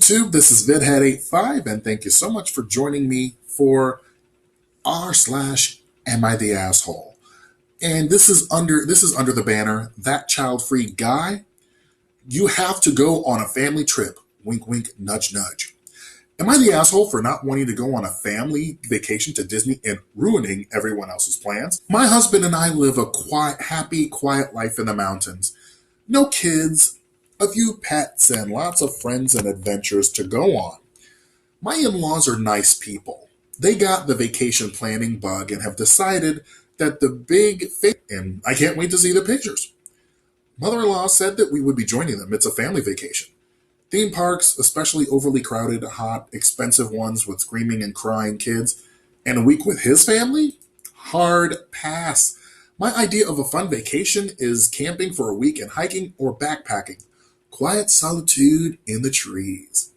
YouTube? This is VidHead85, and thank you so much for joining me for r/Am I the Asshole? And this is under the banner That Childfree Guy. You have to go on a family trip. Wink, wink, nudge, nudge. Am I the asshole for not wanting to go on a family vacation to Disney and ruining everyone else's plans? My husband and I live a quiet, happy, quiet life in the mountains. No kids, a few pets, and lots of friends and adventures to go on. My in-laws are nice people. They got the vacation planning bug and have decided that the big and I can't wait to see the pictures. Mother-in-law said that we would be joining them. It's a family vacation. Theme parks, especially overly crowded, hot, expensive ones with screaming and crying kids, and a week with his family? Hard pass. My idea of a fun vacation is camping for a week and hiking or backpacking. Quiet solitude in the trees.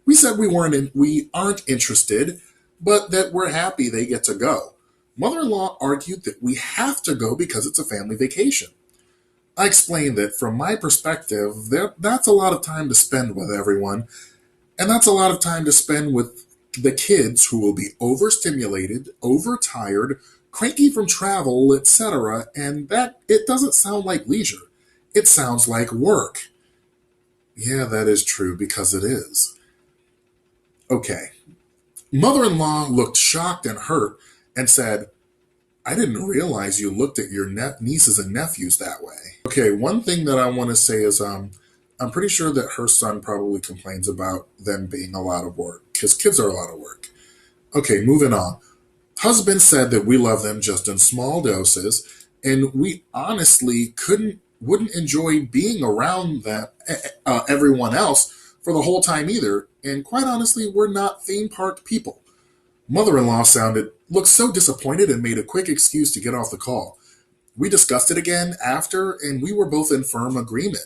We said we aren't interested, but that we're happy they get to go. Mother-in-law argued that we have to go because it's a family vacation. I explained that from my perspective, that's a lot of time to spend with everyone, and that's a lot of time to spend with the kids who will be overstimulated, overtired, cranky from travel, etc., and that it doesn't sound like leisure. It sounds like work. Yeah, that is true because it is. Okay. Mother-in-law looked shocked and hurt and said, I didn't realize you looked at your nieces and nephews that way. Okay, one thing that I want to say is I'm pretty sure that her son probably complains about them being a lot of work, because kids are a lot of work. Okay, moving on. Husband said that we love them just in small doses, and we honestly wouldn't enjoy being around everyone else for the whole time either, and quite honestly, we're not theme park people. Mother-in-law looked so disappointed and made a quick excuse to get off the call. We discussed it again after, and we were both in firm agreement.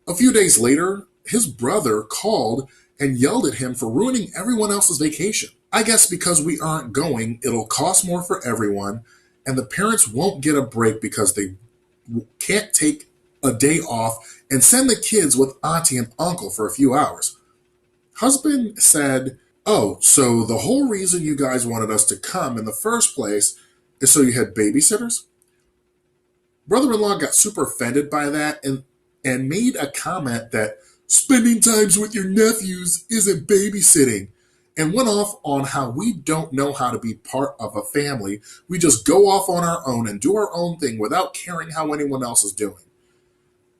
A few days later, his brother called and yelled at him for ruining everyone else's vacation. I guess because we aren't going, it'll cost more for everyone, and the parents won't get a break because they can't take a day off and send the kids with auntie and uncle for a few hours. Husband said, oh, so the whole reason you guys wanted us to come in the first place is so you had babysitters? Brother-in-law got super offended by that and made a comment that spending times with your nephews isn't babysitting, and went off on how we don't know how to be part of a family. We just go off on our own and do our own thing without caring how anyone else is doing.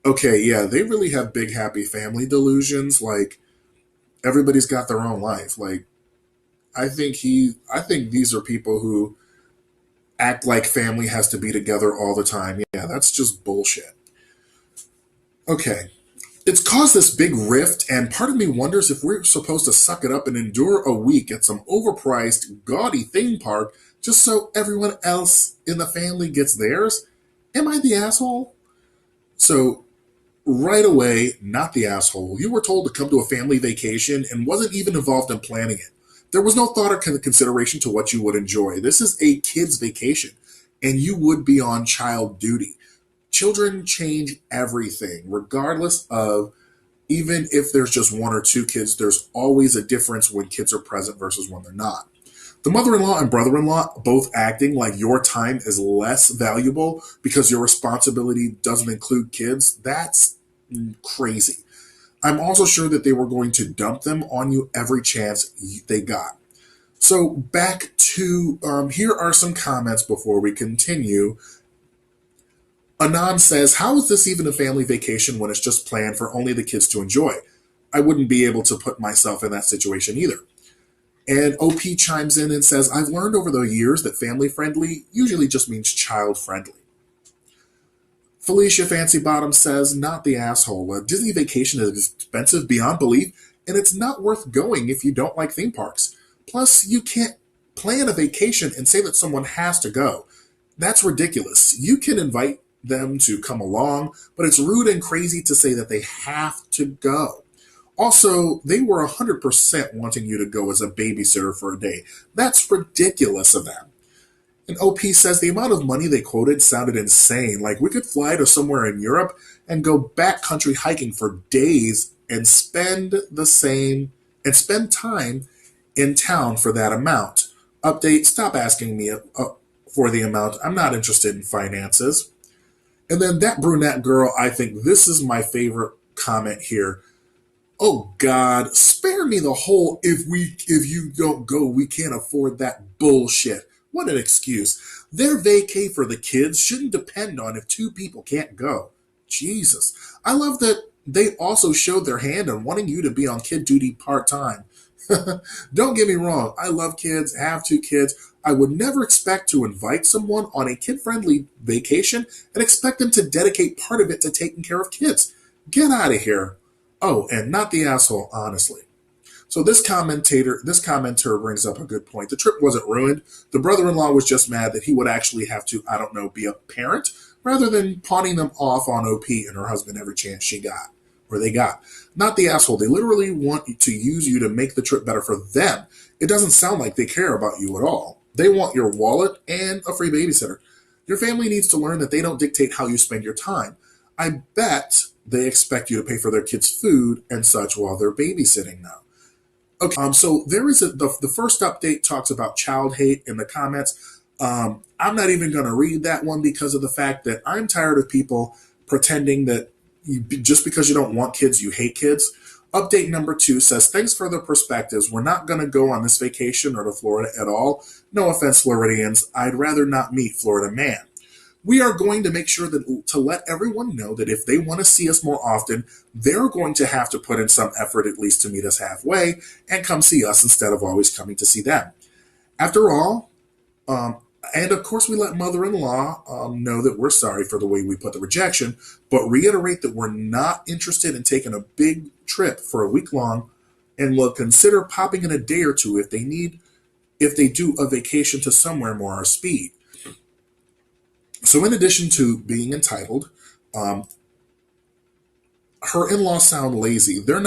Okay, yeah, they really have big happy family delusions, like everybody's got their own life. Like, I think these are people who act like family has to be together all the time. Yeah, that's just bullshit. Okay. It's caused this big rift, and part of me wonders if we're supposed to suck it up and endure a week at some overpriced, gaudy theme park just so everyone else in the family gets theirs? Am I the asshole? So, right away, not the asshole. You were told to come to a family vacation and wasn't even involved in planning it. There was no thought or consideration to what you would enjoy. This is a kid's vacation, and you would be on child duty. Children change everything, regardless of, even if there's just one or two kids, there's always a difference when kids are present versus when they're not. The mother-in-law and brother-in-law both acting like your time is less valuable because your responsibility doesn't include kids, that's crazy. I'm also sure that they were going to dump them on you every chance they got. So back to, here are some comments before we continue. Anon says, how is this even a family vacation when it's just planned for only the kids to enjoy? I wouldn't be able to put myself in that situation either. And OP chimes in and says, I've learned over the years that family-friendly usually just means child-friendly. Felicia Fancy Bottom says, not the asshole. A Disney vacation is expensive beyond belief, and it's not worth going if you don't like theme parks. Plus, you can't plan a vacation and say that someone has to go. That's ridiculous. You can invite them to come along, but it's rude and crazy to say that they have to go. Also, they were 100% wanting you to go as a babysitter for a day. That's ridiculous of them. And OP says the amount of money they quoted sounded insane. Like, we could fly to somewhere in Europe and go backcountry hiking for days and spend time in town for that amount. Update, stop asking me for the amount. I'm not interested in finances. And then that brunette girl, I think this is my favorite comment here. Oh God, spare me the whole if you don't go, we can't afford that bullshit. What an excuse. Their vacay for the kids shouldn't depend on if two people can't go. Jesus. I love that they also showed their hand on wanting you to be on kid duty part-time. Don't get me wrong, I love kids, have two kids. I would never expect to invite someone on a kid-friendly vacation and expect them to dedicate part of it to taking care of kids. Get out of here. Oh, and not the asshole, honestly. So this commenter brings up a good point. The trip wasn't ruined. The brother-in-law was just mad that he would actually have to, I don't know, be a parent rather than pawning them off on OP and her husband every chance she got, or they got. Not the asshole. They literally want to use you to make the trip better for them. It doesn't sound like they care about you at all. They want your wallet and a free babysitter. Your family needs to learn that they don't dictate how you spend your time. I bet they expect you to pay for their kids' food and such while they're babysitting now. Okay, so there is the first update talks about child hate in the comments. I'm not even going to read that one because of the fact that I'm tired of people pretending that just because you don't want kids, you hate kids. Update number 2 says, thanks for the perspectives. We're not going to go on this vacation or to Florida at all. No offense, Floridians. I'd rather not meet Florida man. We are going to make sure that to let everyone know that if they want to see us more often, they're going to have to put in some effort at least to meet us halfway and come see us instead of always coming to see them. After all, and of course we let mother-in-law know that we're sorry for the way we put the rejection, but reiterate that we're not interested in taking a big trip for a week long and will consider popping in a day or two if they do a vacation to somewhere more our speed. So in addition to being entitled, her in-laws sound lazy. They are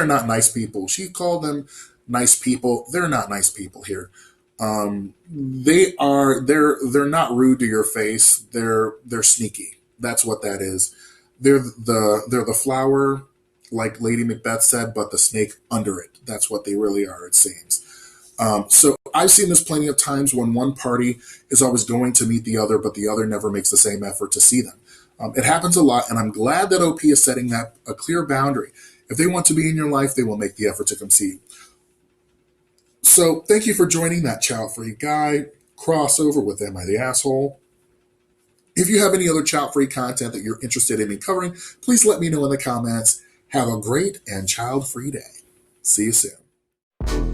not nice people. She called them nice people. They're not nice people here. They're not rude to your face. They're sneaky. That's what that is. They're the flower, like Lady Macbeth said, but the snake under it. That's what they really are, it seems. So I've seen this plenty of times when one party is always going to meet the other, but the other never makes the same effort to see them. It happens a lot, and I'm glad that OP is setting that a clear boundary. If they want to be in your life, they will make the effort to come see you. So thank you for joining That Childfree Guy crossover with Am I the Asshole? If you have any other child-free content that you're interested in me covering, please let me know in the comments. Have a great and child-free day. See you soon.